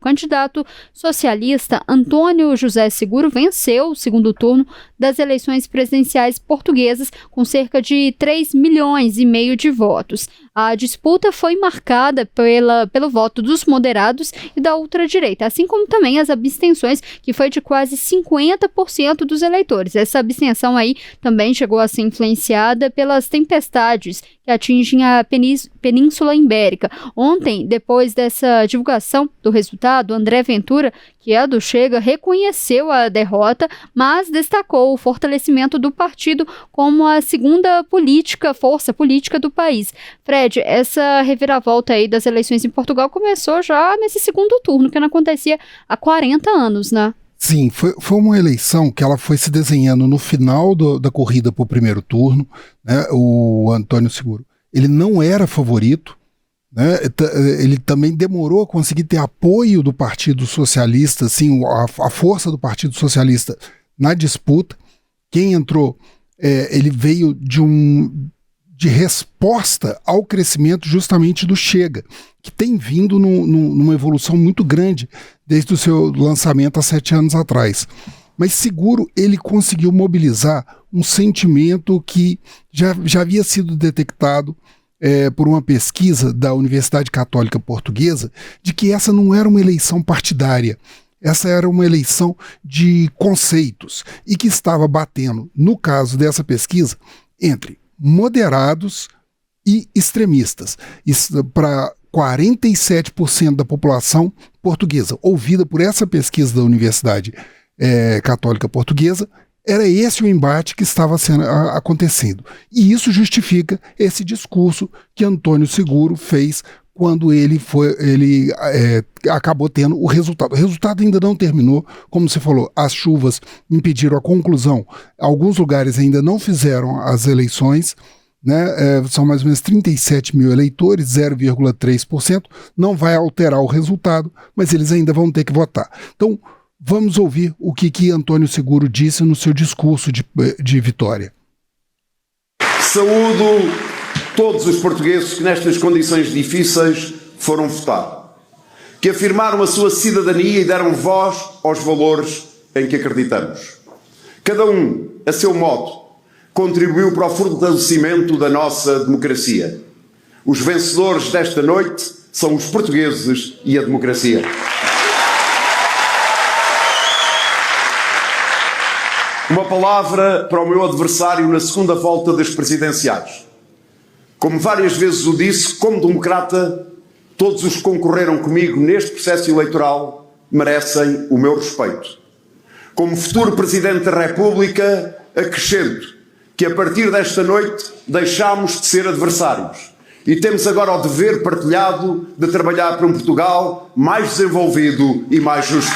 O candidato socialista Antônio José Seguro venceu o segundo turno das eleições presidenciais portuguesas com cerca de 3,5 milhões de votos. A disputa foi marcada pelo voto dos moderados e da ultradireita, assim como também as abstenções, que foi de quase 50% dos eleitores. Essa abstenção aí também chegou a ser influenciada pelas tempestades que atingem a Península Ibérica. Ontem, depois dessa divulgação do resultado, André Ventura, que é do Chega, reconheceu a derrota, mas destacou o fortalecimento do partido como a segunda força política do país. Fred, essa reviravolta aí das eleições em Portugal começou já nesse segundo turno, que não acontecia há 40 anos, né? Sim, foi uma eleição que ela foi se desenhando no final da corrida para o primeiro turno, né? O Antônio Seguro, ele não era favorito, né? Ele também demorou a conseguir ter apoio do Partido Socialista, assim, a força do Partido Socialista na disputa. Quem entrou, ele veio de resposta ao crescimento justamente do Chega, que tem vindo numa evolução muito grande desde o seu lançamento há 7 anos atrás. Mas Seguro, ele conseguiu mobilizar um sentimento que já havia sido detectado por uma pesquisa da Universidade Católica Portuguesa, de que essa não era uma eleição partidária, essa era uma eleição de conceitos, e que estava batendo, no caso dessa pesquisa, entre moderados e extremistas. Para 47% da população portuguesa, ouvida por essa pesquisa da Universidade Católica Portuguesa, era esse o embate que estava acontecendo. E isso justifica esse discurso que Antônio Seguro fez quando ele acabou tendo o resultado. O resultado ainda não terminou, como você falou, as chuvas impediram a conclusão. Alguns lugares ainda não fizeram as eleições, né? São mais ou menos 37 mil eleitores, 0,3%, não vai alterar o resultado, mas eles ainda vão ter que votar. Então, vamos ouvir o que Antônio Seguro disse no seu discurso de vitória. Saúdo todos os portugueses que nestas condições difíceis foram votar, que afirmaram a sua cidadania e deram voz aos valores em que acreditamos. Cada um, a seu modo, contribuiu para o fortalecimento da nossa democracia. Os vencedores desta noite são os portugueses e a democracia. Uma palavra para o meu adversário na segunda volta das presidenciais. Como várias vezes o disse, como democrata, todos os que concorreram comigo neste processo eleitoral merecem o meu respeito. Como futuro Presidente da República, acrescento que a partir desta noite deixamos de ser adversários e temos agora o dever partilhado de trabalhar para um Portugal mais desenvolvido e mais justo.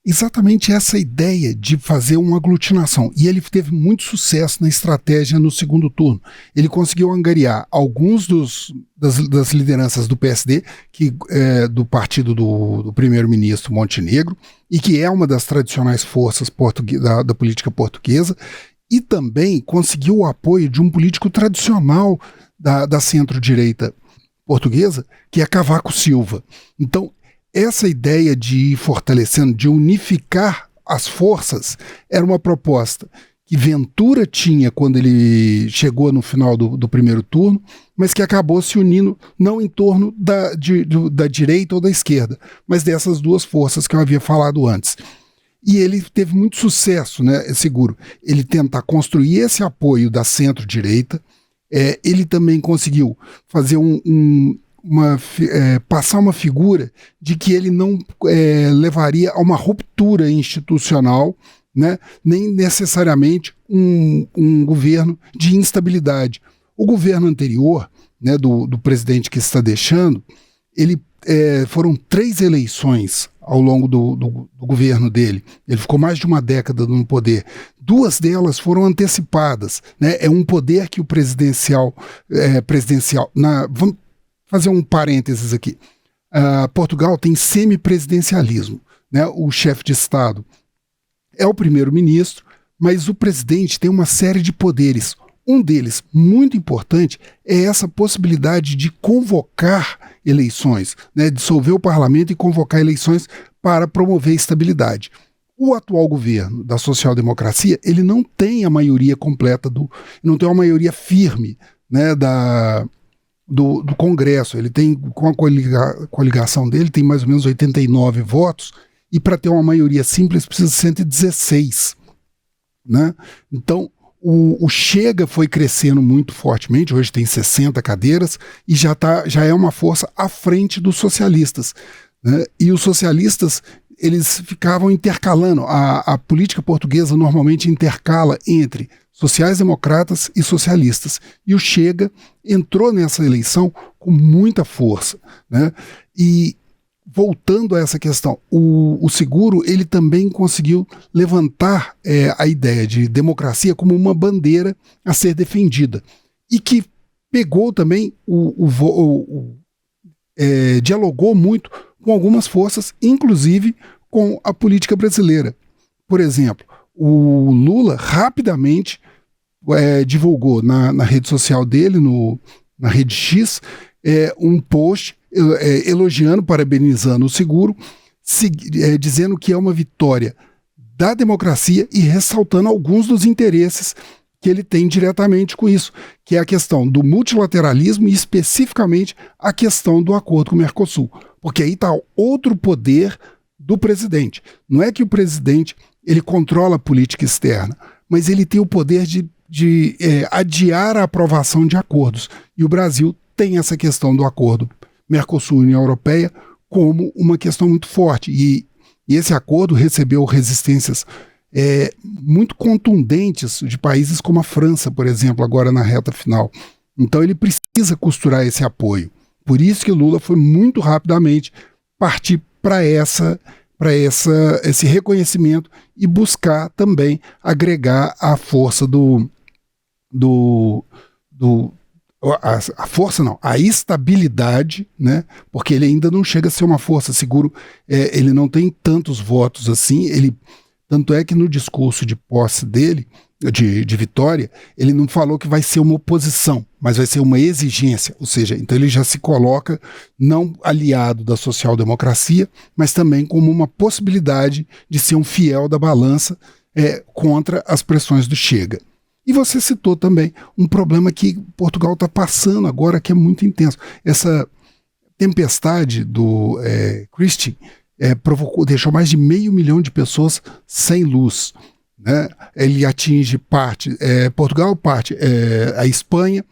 Exatamente essa ideia de fazer uma aglutinação. E ele teve muito sucesso na estratégia no segundo turno. Ele conseguiu angariar alguns das lideranças do PSD, do partido do primeiro-ministro Montenegro, e que é uma das tradicionais forças da política portuguesa, e também conseguiu o apoio de um político tradicional da centro-direita portuguesa, que é Cavaco Silva. Então, essa ideia de ir fortalecendo, de unificar as forças, era uma proposta que Ventura tinha quando ele chegou no final do primeiro turno, mas que acabou se unindo não em torno da direita ou da esquerda, mas dessas duas forças que eu havia falado antes. E ele teve muito sucesso, né, Seguro, ele tentar construir esse apoio da centro-direita. Ele também conseguiu fazer passar uma figura de que ele não levaria a uma ruptura institucional, né, nem necessariamente um governo de instabilidade. O governo anterior, né, do presidente que está deixando, foram 3 eleições ao longo do governo dele. Ele ficou mais de uma década no poder. 2 delas foram antecipadas, né? É um poder que o presidencial vamos fazer um parênteses aqui. Portugal tem semipresidencialismo, né? O chefe de Estado é o primeiro-ministro, mas o presidente tem uma série de poderes Um deles, muito importante, é essa possibilidade de convocar eleições, né, dissolver o parlamento e convocar eleições para promover estabilidade. O atual governo da social-democracia, ele não tem a maioria completa, não tem uma maioria firme, né, do Congresso. Ele tem, com a coligação dele, tem mais ou menos 89 votos, e para ter uma maioria simples precisa de 116. Né? Então, o Chega foi crescendo muito fortemente, hoje tem 60 cadeiras, e já é uma força à frente dos socialistas. Né? E os socialistas, eles ficavam intercalando. A política portuguesa normalmente intercala entre sociais-democratas e socialistas. E o Chega entrou nessa eleição com muita força. Né? E, voltando a essa questão, o Seguro, ele também conseguiu levantar a ideia de democracia como uma bandeira a ser defendida. E que pegou também, dialogou muito com algumas forças, inclusive com a política brasileira. Por exemplo, o Lula rapidamente divulgou na rede social dele, na rede X, um post elogiando, parabenizando o Seguro, dizendo que é uma vitória da democracia e ressaltando alguns dos interesses que ele tem diretamente com isso, que é a questão do multilateralismo e especificamente a questão do acordo com o Mercosul. Porque aí está outro poder do presidente. Não é que o presidente ele controla a política externa, mas ele tem o poder de adiar a aprovação de acordos. E o Brasil tem essa questão do acordo Mercosul e União Europeia como uma questão muito forte. E esse acordo recebeu resistências muito contundentes de países como a França, por exemplo, agora na reta final. Então ele precisa costurar esse apoio. Por isso que Lula foi muito rapidamente partir para esse reconhecimento e buscar também agregar a força a estabilidade, né? Porque ele ainda não chega a ser uma força. Seguro, ele não tem tantos votos assim, tanto é que no discurso de posse dele, de vitória, ele não falou que vai ser uma oposição, mas vai ser uma exigência, ou seja, então ele já se coloca não aliado da social-democracia, mas também como uma possibilidade de ser um fiel da balança contra as pressões do Chega. E você citou também um problema que Portugal está passando agora, que é muito intenso. Essa tempestade do Christian deixou mais de 500 mil de pessoas sem luz. Né? Ele atinge Portugal, a Espanha.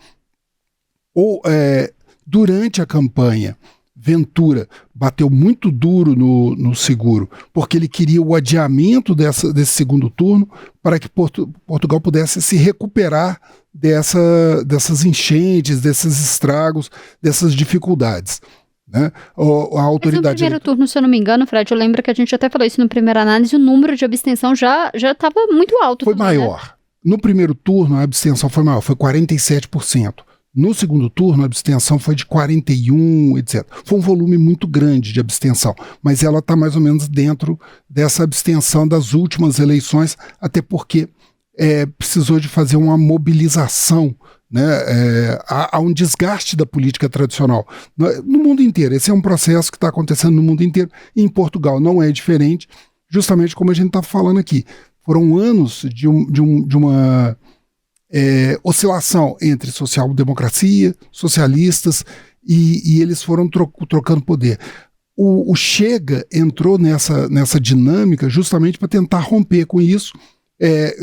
Durante a campanha, Ventura bateu muito duro no Seguro, porque ele queria o adiamento desse segundo turno para que Portugal pudesse se recuperar dessas enchentes, desses estragos, dessas dificuldades. Né? A autoridade. Mas no primeiro turno, se eu não me engano, Fred, eu lembro que a gente até falou isso na primeira análise, o número de abstenção já estava muito alto. Foi também, maior. Né? No primeiro turno, a abstenção foi maior, foi 47%. No segundo turno, a abstenção foi de 41%, etc. Foi um volume muito grande de abstenção, mas ela está mais ou menos dentro dessa abstenção das últimas eleições, até porque precisou de fazer uma mobilização, né? Há um desgaste da política tradicional no mundo inteiro. Esse é um processo que está acontecendo no mundo inteiro, e em Portugal não é diferente, justamente como a gente está falando aqui. Foram anos de uma oscilação entre social-democracia, socialistas, e eles foram trocando poder. O Chega entrou nessa dinâmica justamente para tentar romper com isso,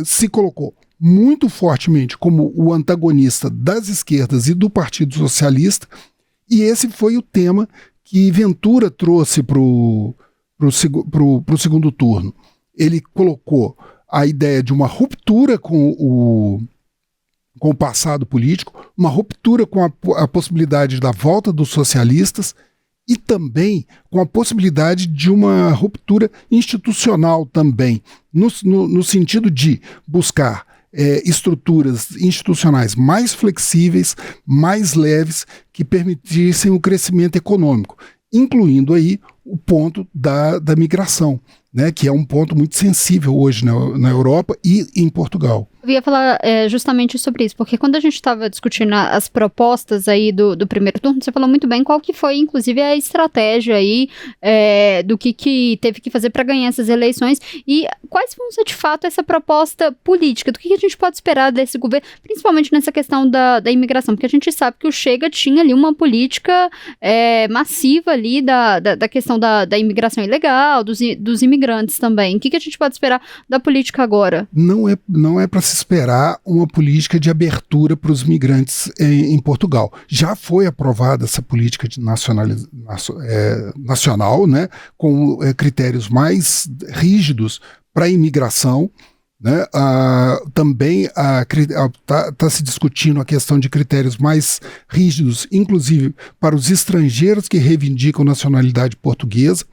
se colocou muito fortemente como o antagonista das esquerdas e do Partido Socialista, e esse foi o tema que Ventura trouxe para o segundo turno. Ele colocou a ideia de uma ruptura com o passado político, uma ruptura com a possibilidade da volta dos socialistas e também com a possibilidade de uma ruptura institucional também, no sentido de buscar estruturas institucionais mais flexíveis, mais leves, que permitissem o crescimento econômico, incluindo aí o ponto da migração. né, que é um ponto muito sensível hoje na Europa e em Portugal. Eu ia falar justamente sobre isso, porque quando a gente estava discutindo as propostas aí do primeiro turno, você falou muito bem qual que foi, inclusive, a estratégia aí do que teve que fazer para ganhar essas eleições e quais vão ser, de fato, essa proposta política, do que a gente pode esperar desse governo, principalmente nessa questão da imigração, porque a gente sabe que o Chega tinha ali uma política massiva ali da questão da imigração ilegal, dos imigrantes também. O que a gente pode esperar da política agora? Não é para se esperar uma política de abertura para os migrantes em Portugal. Já foi aprovada essa política de nacional, né, com critérios mais rígidos para a imigração, né? Também está se discutindo a questão de critérios mais rígidos, inclusive para os estrangeiros que reivindicam nacionalidade portuguesa.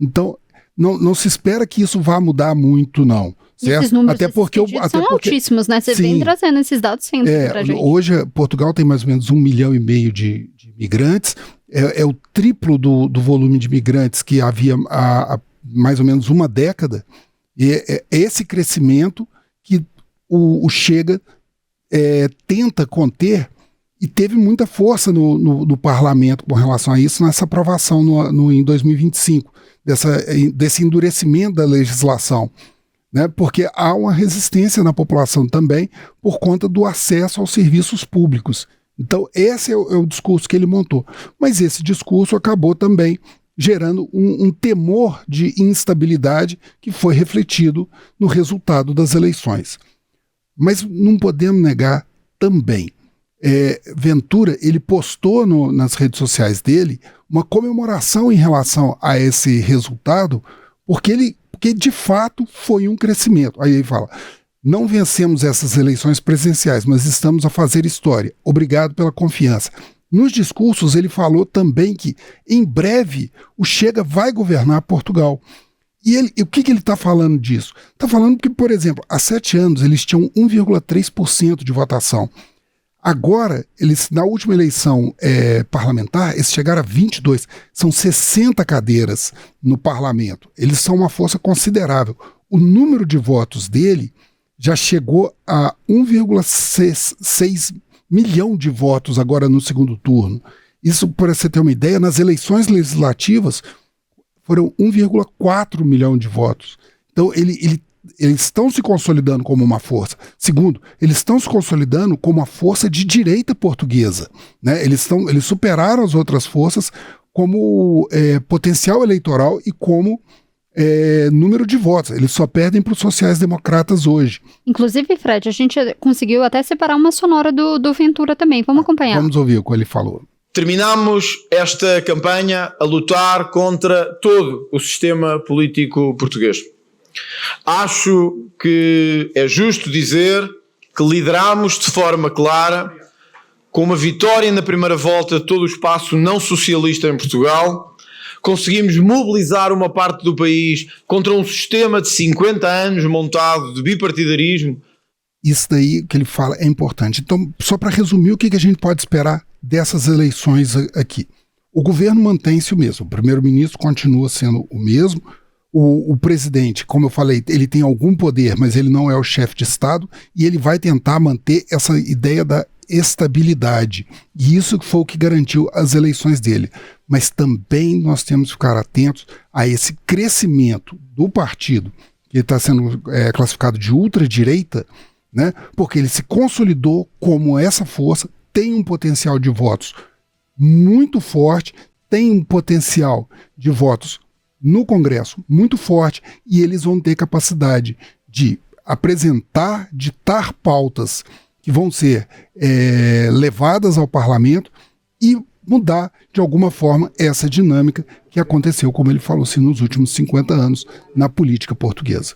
Então, não se espera que isso vá mudar muito, não. Certo? Esses números são altíssimos, né? Você vem trazendo esses dados sempre pra gente. Hoje, Portugal tem mais ou menos 1,5 milhão de imigrantes. É o triplo do volume de imigrantes que havia há mais ou menos uma década. E é esse crescimento que o Chega tenta conter e teve muita força no parlamento com relação a isso, nessa aprovação em 2025, desse endurecimento da legislação. Né, porque há uma resistência na população também por conta do acesso aos serviços públicos. Então esse é o discurso que ele montou. Mas esse discurso acabou também gerando um temor de instabilidade que foi refletido no resultado das eleições. Mas não podemos negar também, Ventura, ele postou nas redes sociais dele uma comemoração em relação a esse resultado, porque de fato foi um crescimento. Aí ele fala: não vencemos essas eleições presidenciais, mas estamos a fazer história. Obrigado pela confiança. Nos discursos ele falou também que em breve o Chega vai governar Portugal. E o que ele está falando disso? Está falando que, por exemplo, há 7 anos eles tinham 1,3% de votação. Agora, na última eleição parlamentar, eles chegaram a 22. São 60 cadeiras no parlamento. Eles são uma força considerável. O número de votos dele já chegou a 1,6 milhão de votos agora no segundo turno. Isso, para você ter uma ideia, nas eleições legislativas foram 1,4 milhão de votos. Então, eles estão se consolidando como uma força. Segundo, eles estão se consolidando como uma força de direita portuguesa. Né? Eles superaram as outras forças como potencial eleitoral e como número de votos. Eles só perdem para os sociais-democratas hoje. Inclusive, Fred, a gente conseguiu até separar uma sonora do Ventura também. Vamos acompanhar. Vamos ouvir o que ele falou. Terminamos esta campanha a lutar contra todo o sistema político português. Acho que é justo dizer que lideramos de forma clara, com uma vitória na primeira volta de todo o espaço não socialista em Portugal, conseguimos mobilizar uma parte do país contra um sistema de 50 anos montado de bipartidarismo. Isso daí que ele fala é importante. Então, só para resumir, o que a gente pode esperar dessas eleições aqui? O governo mantém-se o mesmo, o primeiro-ministro continua sendo o mesmo. O presidente, como eu falei, ele tem algum poder, mas ele não é o chefe de Estado, e ele vai tentar manter essa ideia da estabilidade. E isso foi o que garantiu as eleições dele. Mas também nós temos que ficar atentos a esse crescimento do partido, que está sendo classificado de ultradireita, né? Porque ele se consolidou como essa força, tem um potencial de votos muito forte, tem um potencial de votos no Congresso muito forte, e eles vão ter capacidade de apresentar, ditar pautas que vão ser levadas ao parlamento e mudar de alguma forma essa dinâmica que aconteceu, como ele falou, nos últimos 50 anos na política portuguesa.